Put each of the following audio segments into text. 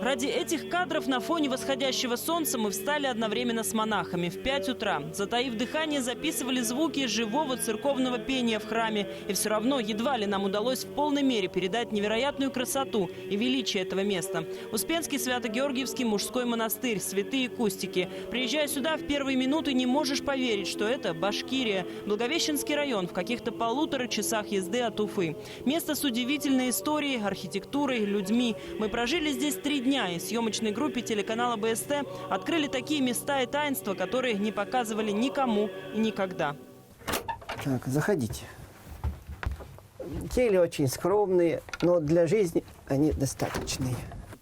Ради этих кадров на фоне восходящего солнца мы встали одновременно с монахами в 5 утра. Затаив дыхание, записывали звуки живого церковного пения в храме. И все равно едва ли нам удалось в полной мере передать невероятную красоту и величие этого места. Успенский Свято-Георгиевский мужской монастырь, святые кустики. Приезжая сюда в первые минуты, не можешь поверить, что это Башкирия, Благовещенский район в каких-то 1,5 часах езды от Уфы. Место с удивительной историей, архитектурой, людьми. Мы прожили здесь 3 дня и съемочной группе телеканала БСТ открыли такие места и таинства, которые не показывали никому и никогда. Так, заходите. Кельи очень скромные, но для жизни они достаточные.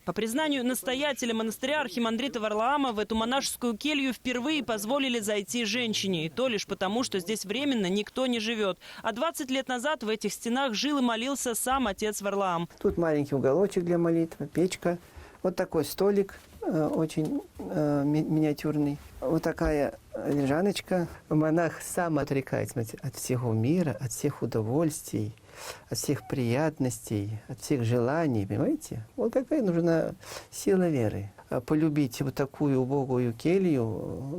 По признанию настоятеля монастыря архимандрита Варлаама, в эту монашескую келью впервые позволили зайти женщине. И то лишь потому, что здесь временно никто не живет. А 20 лет назад в этих стенах жил и молился сам отец Варлаам. Тут маленький уголочек для молитвы, печка. Вот такой столик, очень миниатюрный. Вот такая лежаночка. Монах сам отрекается от всего мира, от всех удовольствий, от всех приятностей, от всех желаний, понимаете? Вот какая нужна сила веры. Полюбить вот такую убогую келью,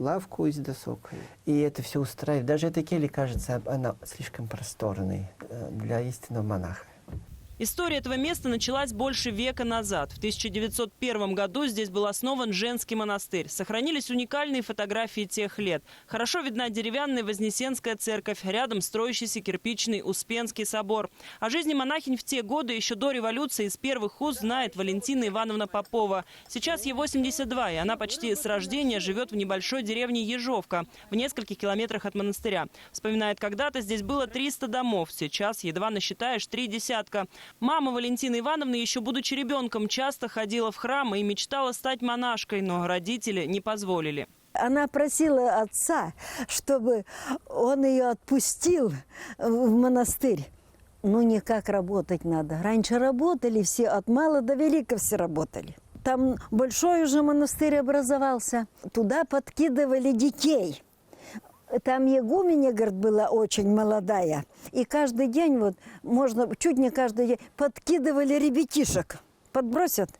лавку из досок. И это все устраивает. Даже эта келья, кажется, она слишком просторной для истинного монаха. История этого места началась больше века назад. В 1901 году здесь был основан женский монастырь. Сохранились уникальные фотографии тех лет. Хорошо видна деревянная Вознесенская церковь, рядом строящийся кирпичный Успенский собор. О жизни монахинь в те годы, еще до революции, из первых уст знает Валентина Ивановна Попова. Сейчас ей 82, и она почти с рождения живет в небольшой деревне Ежовка, в нескольких километрах от монастыря. Вспоминает, когда-то здесь было 300 домов, сейчас едва насчитаешь 3 десятка. Мама Валентины Ивановны, еще будучи ребенком, часто ходила в храм и мечтала стать монашкой, но родители не позволили. Она просила отца, чтобы он ее отпустил в монастырь. Ну, никак работать надо. Раньше работали все, от мала до велика все работали. Там большой уже монастырь образовался. Туда подкидывали детей. Там игуменя, говорит, была очень молодая. И каждый день, вот, можно, чуть не каждый день, подкидывали ребятишек. Подбросят.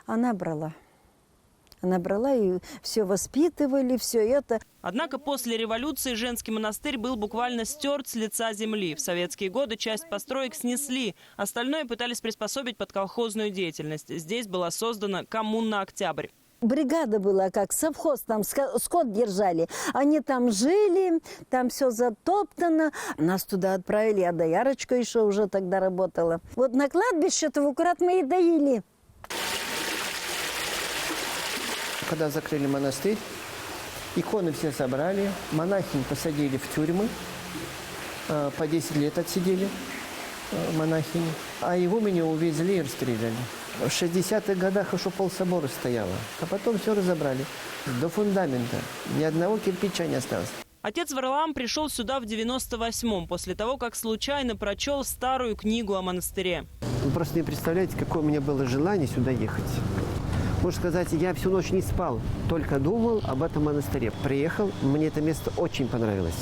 Она брала. Она брала и все воспитывали, все это. Однако после революции женский монастырь был буквально стерт с лица земли. В советские годы часть построек снесли. Остальное пытались приспособить под колхозную деятельность. Здесь была создана коммуна «Октябрь». Бригада была, как совхоз, там скот держали. Они там жили, там все затоптано. Нас туда отправили, а доярочка еще уже тогда работала. Вот на кладбище-то в аккурат мы и доили. Когда закрыли монастырь, иконы все собрали, монахинь посадили в тюрьмы, по 10 лет отсидели монахини, а игуменю увезли и расстреляли. В 60-х годах еще полсобора стояло, а потом все разобрали. До фундамента ни одного кирпича не осталось. Отец Варлаам пришел сюда в 98-м, после того, как случайно прочел старую книгу о монастыре. Вы просто не представляете, какое у меня было желание сюда ехать. Можно сказать, я всю ночь не спал, только думал об этом монастыре. Приехал, мне это место очень понравилось.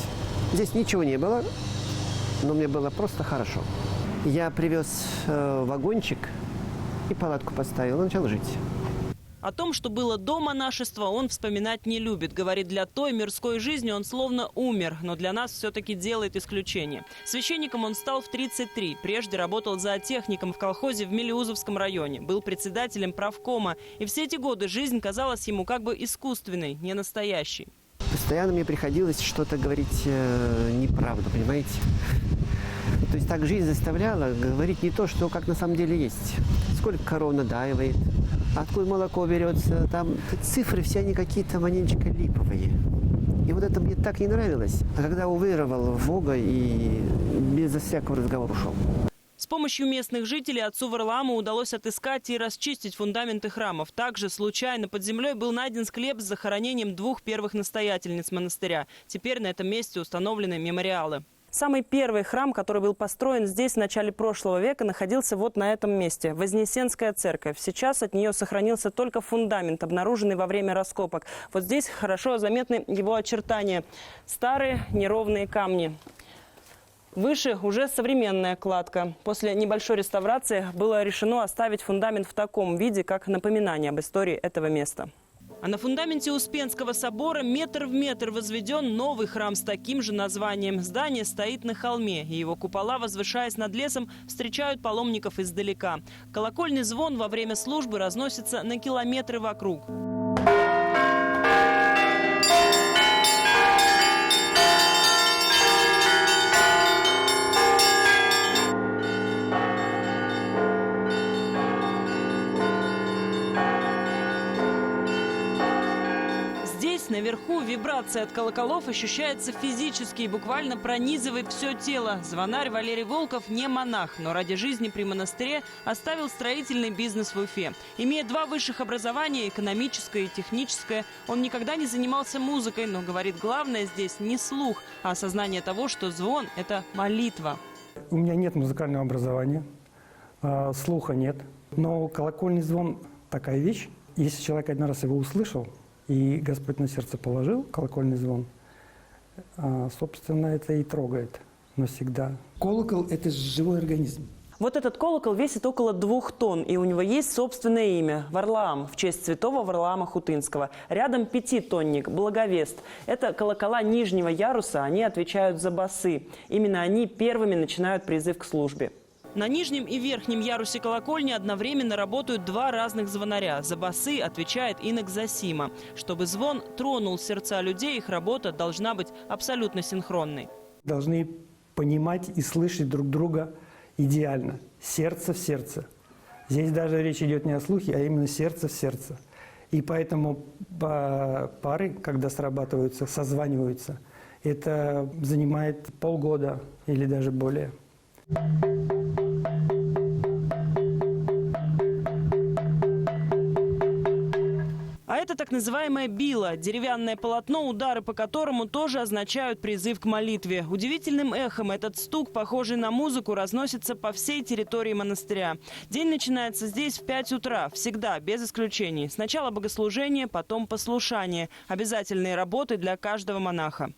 Здесь ничего не было, но мне было просто хорошо. Я привез вагончик и палатку поставил, начал жить. О том, что было до монашества, он вспоминать не любит. Говорит, для той мирской жизни он словно умер, но для нас все-таки делает исключение. Священником он стал в 33. Прежде работал зоотехником в колхозе в Мелеузовском районе. Был председателем правкома. И все эти годы жизнь казалась ему как бы искусственной, не настоящей. Постоянно мне приходилось что-то говорить неправду, понимаете? То есть так жизнь заставляла говорить не то, что как на самом деле есть. Сколько коров надаивает, откуда молоко берется. Там цифры все они какие-то маленечко липовые. И вот это мне так не нравилось. А когда уверовал в Бога и без всякого разговора ушел. С помощью местных жителей отцу Варлааму удалось отыскать и расчистить фундаменты храмов. Также случайно под землей был найден склеп с захоронением 2 первых настоятельниц монастыря. Теперь на этом месте установлены мемориалы. Самый первый храм, который был построен здесь в начале прошлого века, находился вот на этом месте – Вознесенская церковь. Сейчас от нее сохранился только фундамент, обнаруженный во время раскопок. Вот здесь хорошо заметны его очертания – старые неровные камни. Выше уже современная кладка. После небольшой реставрации было решено оставить фундамент в таком виде, как напоминание об истории этого места. А на фундаменте Успенского собора метр в метр возведен новый храм с таким же названием. Здание стоит на холме, и его купола, возвышаясь над лесом, встречают паломников издалека. Колокольный звон во время службы разносится на километры вокруг. Наверху вибрация от колоколов ощущается физически и буквально пронизывает все тело. Звонарь Валерий Волков не монах, но ради жизни при монастыре оставил строительный бизнес в Уфе. Имея 2 высших образования, экономическое и техническое, он никогда не занимался музыкой, но говорит, главное здесь не слух, а осознание того, что звон – это молитва. У меня нет музыкального образования, слуха нет, но колокольный звон – такая вещь. Если человек один раз его услышал, и Господь на сердце положил колокольный звон, собственно, это и трогает навсегда. Колокол – это живой организм. Вот этот колокол весит около 2 тонн, и у него есть собственное имя – Варлаам, в честь святого Варлаама Хутынского. Рядом 5-тонник – Благовест. Это колокола нижнего яруса, они отвечают за басы. Именно они первыми начинают призыв к службе. На нижнем и верхнем ярусе колокольни одновременно работают 2 разных звонаря. За басы отвечает инок Зосима. Чтобы звон тронул сердца людей, их работа должна быть абсолютно синхронной. Должны понимать и слышать друг друга идеально. Сердце в сердце. Здесь даже речь идет не о слухе, а именно сердце в сердце. И поэтому пары, когда срабатываются, созваниваются, это занимает полгода или даже более. А это так называемое било – деревянное полотно, удары по которому тоже означают призыв к молитве. Удивительным эхом этот стук, похожий на музыку, разносится по всей территории монастыря. День начинается здесь в 5 утра, всегда, без исключений. Сначала богослужение, потом послушание. Обязательные работы для каждого монаха.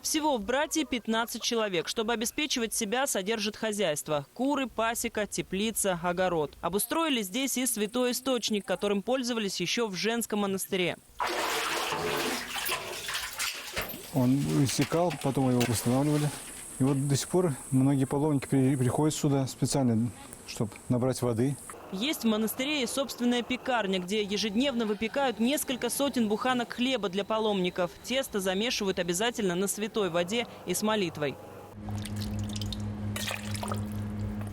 Всего в братье 15 человек. Чтобы обеспечивать себя, содержит хозяйство. Куры, пасека, теплица, огород. Обустроили здесь и святой источник, которым пользовались еще в женском монастыре. Он иссякал, потом его восстанавливали. И вот до сих пор многие паломники приходят сюда специально, чтобы набрать воды. Есть в монастыре и собственная пекарня, где ежедневно выпекают несколько сотен буханок хлеба для паломников. Тесто замешивают обязательно на святой воде и с молитвой.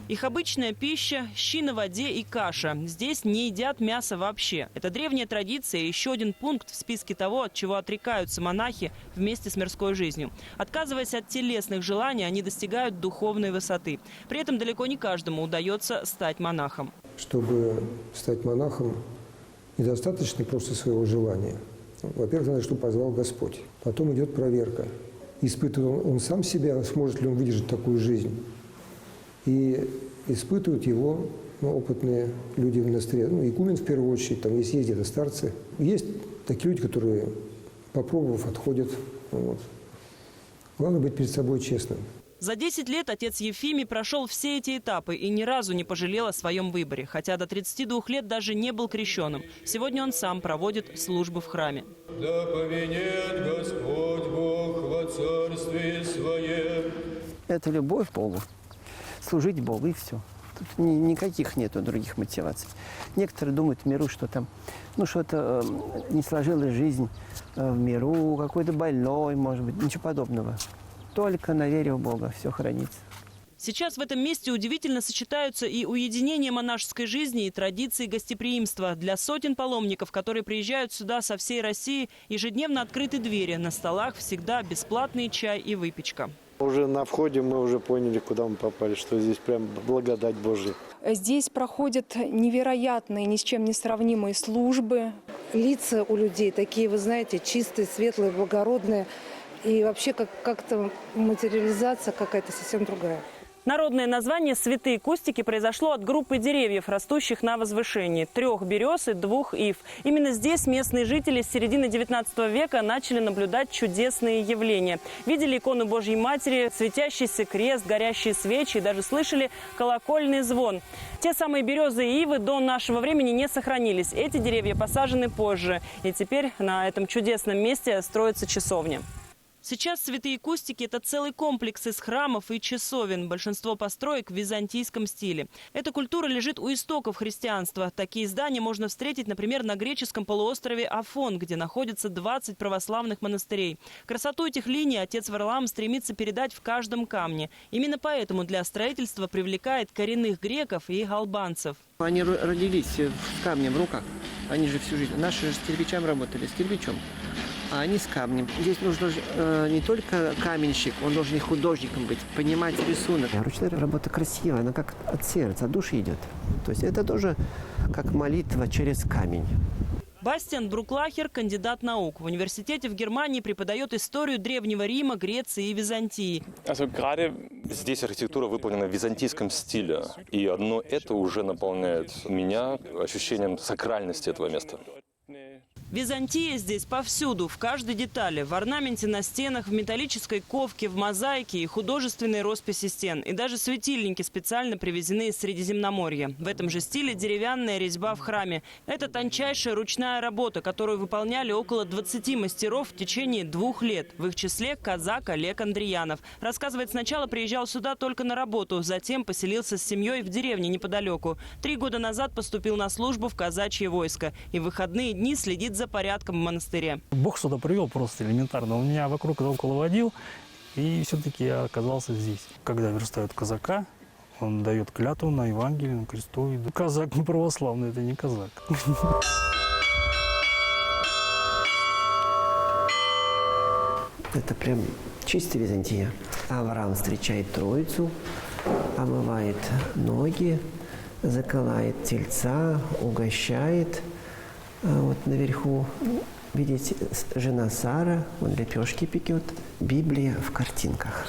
Их обычная пища – щи на воде и каша. Здесь не едят мясо вообще. Это древняя традиция и еще один пункт в списке того, от чего отрекаются монахи вместе с мирской жизнью. Отказываясь от телесных желаний, они достигают духовной высоты. При этом далеко не каждому удается стать монахом. Чтобы стать монахом, недостаточно просто своего желания. Во-первых, надо, чтобы позвал Господь. Потом идет проверка. Испытывает он сам себя, сможет ли он выдержать такую жизнь. И испытывают его опытные люди в монастыре. Игумен в первую очередь, там есть где-то старцы. Есть такие люди, которые, попробовав, отходят. Вот. Главное быть перед собой честным. За 10 лет отец Ефимий прошел все эти этапы и ни разу не пожалел о своем выборе. Хотя до 32 лет даже не был крещеным. Сегодня он сам проводит службу в храме. Да повинет Господь Бог во царстве Своем. Это любовь к Богу. Служить Богу, и все. Тут никаких нету других мотиваций. Некоторые думают в миру, что там, что-то не сложилась жизнь в миру, какой-то больной, может быть, ничего подобного. Только на вере в Бога все хранится. Сейчас в этом месте удивительно сочетаются и уединение монашеской жизни, и традиции гостеприимства. Для сотен паломников, которые приезжают сюда со всей России, ежедневно открыты двери. На столах всегда бесплатный чай и выпечка. Уже на входе мы уже поняли, куда мы попали, что здесь прям благодать Божья. Здесь проходят невероятные, ни с чем не сравнимые службы. Лица у людей такие, вы знаете, чистые, светлые, благородные. И вообще как-то материализация какая-то совсем другая. Народное название «Святые кустики» произошло от группы деревьев, растущих на возвышении. 3 берез и 2 ив. Именно здесь местные жители с середины 19 века начали наблюдать чудесные явления. Видели икону Божьей Матери, светящийся крест, горящие свечи и даже слышали колокольный звон. Те самые березы и ивы до нашего времени не сохранились. Эти деревья посажены позже. И теперь на этом чудесном месте строится часовня. Сейчас Святые Кустики – это целый комплекс из храмов и часовен. Большинство построек в византийском стиле. Эта культура лежит у истоков христианства. Такие здания можно встретить, например, на греческом полуострове Афон, где находится 20 православных монастырей. Красоту этих линий отец Варлаам стремится передать в каждом камне. Именно поэтому для строительства привлекает коренных греков и албанцев. Они родились с камнем в руках. Они же всю жизнь. Наши же с кирпичом работали, с кирпичом. А они с камнем. Здесь нужно не только каменщик, он должен и художником быть, понимать рисунок. Ручная работа красивая, она как от сердца, от души идет. То есть это тоже как молитва через камень. Бастиан Бруклахер – кандидат наук. В университете в Германии преподает историю Древнего Рима, Греции и Византии. Здесь архитектура выполнена в византийском стиле. И одно это уже наполняет меня ощущением сакральности этого места. Византия здесь повсюду, в каждой детали. В орнаменте на стенах, в металлической ковке, в мозаике и художественной росписи стен. И даже светильники специально привезены из Средиземноморья. В этом же стиле деревянная резьба в храме. Это тончайшая ручная работа, которую выполняли около 20 мастеров в течение 2 лет. В их числе казак Олег Андреянов. Рассказывает, сначала приезжал сюда только на работу, затем поселился с семьей в деревне неподалеку. 3 года назад поступил на службу в казачье войско. И в выходные дни следит за порядком в монастыре. Бог сюда привел просто элементарно. Он меня вокруг да около водил, и все-таки я оказался здесь. Когда верстают казака, он дает клятву на Евангелие, на кресту. Казак не православный, это не казак. Это прям чистая Византия. Авраам встречает Троицу, омывает ноги, заколает тельца, угощает. Вот наверху, видите, жена Сара, он лепешки пекет, Библия в картинках.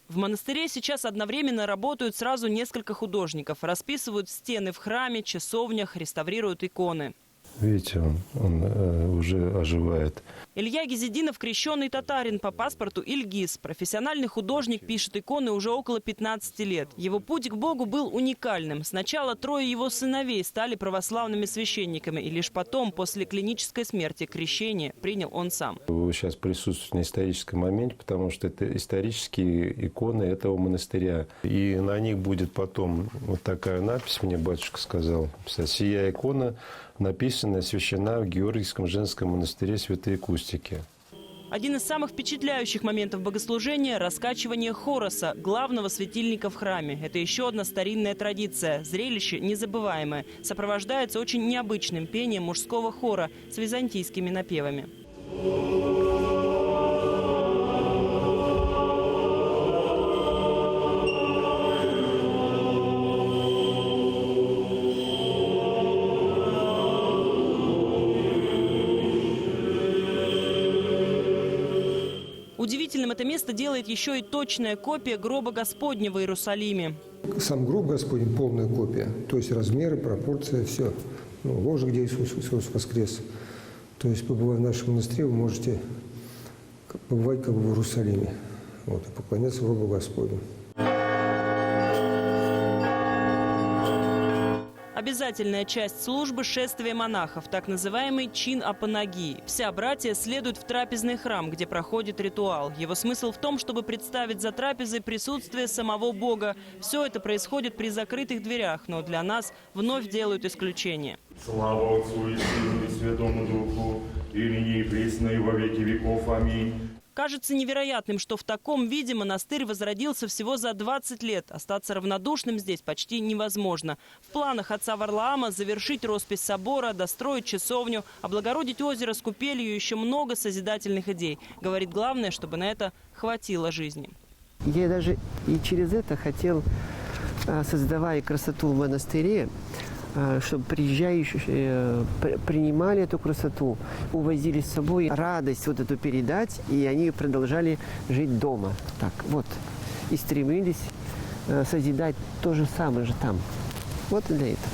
В монастыре сейчас одновременно работают сразу несколько художников. Расписывают стены в храме, часовнях, реставрируют иконы. Видите, он уже оживает. Илья Гизединов – крещеный татарин по паспорту Ильгиз. Профессиональный художник, пишет иконы уже около 15 лет. Его путь к Богу был уникальным. Сначала 3 его сыновей стали православными священниками. И лишь потом, после клинической смерти, крещение принял он сам. Вы сейчас присутствуете на историческом моменте, потому что это исторические иконы этого монастыря. И на них будет потом вот такая надпись, мне батюшка сказал. «Сия икона написана, освящена в Георгиевском женском монастыре Святые Кустики». Один из самых впечатляющих моментов богослужения – раскачивание хороса, главного светильника в храме. Это еще одна старинная традиция. Зрелище незабываемое. Сопровождается очень необычным пением мужского хора с византийскими напевами. Удивительным это место делает еще и точная копия гроба Господня в Иерусалиме. Сам гроб Господень – полная копия, то есть размеры, пропорции, все. Ложа, где Иисус воскрес. То есть, побывав в нашем монастыре, вы можете побывать как бы в Иерусалиме, вот, и поклоняться гробу Господню. Обязательная часть службы – шествие монахов, так называемый чин апанагии. Вся братья следует в трапезный храм, где проходит ритуал. Его смысл в том, чтобы представить за трапезой присутствие самого Бога. Все это происходит при закрытых дверях, но для нас вновь делают исключение. Слава Отцу и Сыну и Святому Духу, и ныне и присно и во веки веков. Аминь. Кажется невероятным, что в таком виде монастырь возродился всего за 20 лет. Остаться равнодушным здесь почти невозможно. В планах отца Варлаама завершить роспись собора, достроить часовню, облагородить озеро с купелью и еще много созидательных идей. Говорит, главное, чтобы на это хватило жизни. Я даже и через это хотел, создавая красоту в монастыре, чтобы приезжающие принимали эту красоту, увозили с собой радость вот эту передать, и они продолжали жить дома. Так вот, и стремились созидать то же самое же там. Вот для этого.